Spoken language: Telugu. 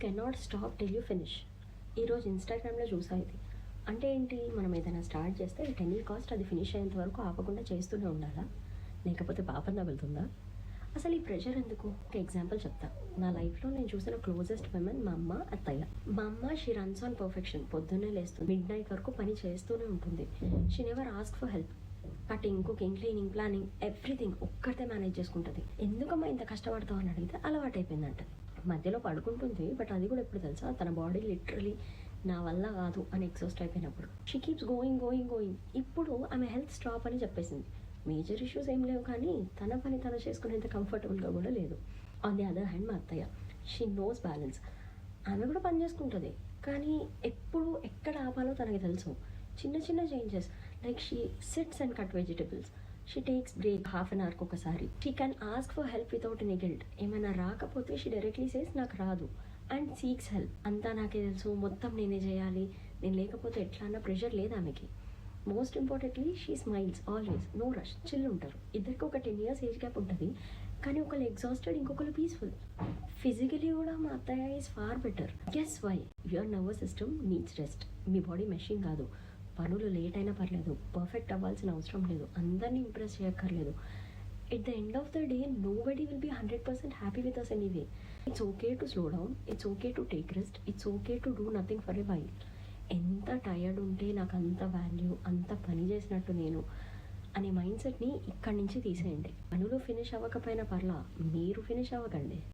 Cannot stop till you finish. ఈరోజు ఇన్స్టాగ్రామ్లో చూసా ఇది. అంటే ఏంటి, మనం ఏదైనా స్టార్ట్ చేస్తే ఎట్ ఎనీ కాస్ట్ అది ఫినిష్ అయ్యేంత వరకు ఆపకుండా చేస్తూనే ఉండాలా, లేకపోతే పాపం తగులుతుందా? అసలు ఈ ప్రెషర్ ఎందుకు? ఒక ఎగ్జాంపుల్ చెప్తా. నా లైఫ్లో నేను చూసిన క్లోజెస్ట్ విమెన్ మా అమ్మ, అత్తయ్య. మా అమ్మ షీ రన్స్ ఆన్ పర్ఫెక్షన్. పొద్దున్నే లేస్తుంది, మిడ్ నైట్ వరకు పని చేస్తూనే ఉంటుంది. She never ask for help. Cutting, cooking, cleaning, planning, everything ఒక్కటే మేనేజ్ చేసుకుంటుంది. ఎందుకమ్మా ఇంత కష్టపడతావు అని అడిగితే అలవాటు అయిపోయిందంట. మధ్యలో పడుకుంటుంది, బట్ అది కూడా ఎప్పుడు తెలుసా, తన బాడీ లిటరలీ నా వల్ల కాదు అని ఎగ్జాస్ట్ అయిపోయినప్పుడు. She keeps going going going. ఇప్పుడు ఆమె హెల్త్ స్టాప్ అని చెప్పేసింది. మేజర్ ఇష్యూస్ ఏం లేవు, కానీ తన పని తను చేసుకునేంత కంఫర్టబుల్గా కూడా లేదు. ఆన్ ది అదర్ హ్యాండ్ మా అత్తయ్య, షీ నోస్ బ్యాలెన్స్. ఆమె కూడా పని చేసుకుంటుంది, కానీ ఎప్పుడు ఎక్కడ ఆపాలో తనకి తెలుసు. చిన్న చిన్న changes, like she sits and cut vegetables. She takes break half an అవర్కి ఒకసారి. She can ask for help without any guilt. ఏమైనా రాకపోతే షీ డైరెక్ట్లీ సేస్ నాకు రాదు అండ్ సీక్స్ హెల్ప్. అంతా నాకే తెలుసు, మొత్తం నేనే చేయాలి, నేను లేకపోతే ఎట్లా అన్న ప్రెషర్ లేదు ఆమెకి. Most importantly she smiles always, no rush, chill ఉంటారు. ఇద్దరికి ఒక 10 years ఏజ్ గ్యాప్ ఉంటుంది, కానీ ఒకళ్ళు ఎగ్జాస్టెడ్, ఇంకొకరు పీస్ఫుల్. ఫిజికలీ కూడా మా అత్తయ్య is far better. Guess why? Your nervous system needs rest. మీ బాడీ మెషిన్ కాదు. పనులు లేట్ అయినా పర్లేదు, పర్ఫెక్ట్ అవ్వాల్సిన అవసరం లేదు, అందరినీ ఇంప్రెస్ చేయక్కర్లేదు. At the end of the day nobody will be 100% happy with us anyway. It's okay to slow down, it's okay to take rest, it's okay to do nothing for a while. ఎంత టయర్డ్ ఉంటే నాకు అంత వాల్యూ, అంత పని చేసినట్టు నేను అనే మైండ్ సెట్ని ఇక్కడి నుంచి తీసేయండి. పనులు ఫినిష్ అవ్వకపోయినా పర్లా, మీరు ఫినిష్ అవ్వకండి.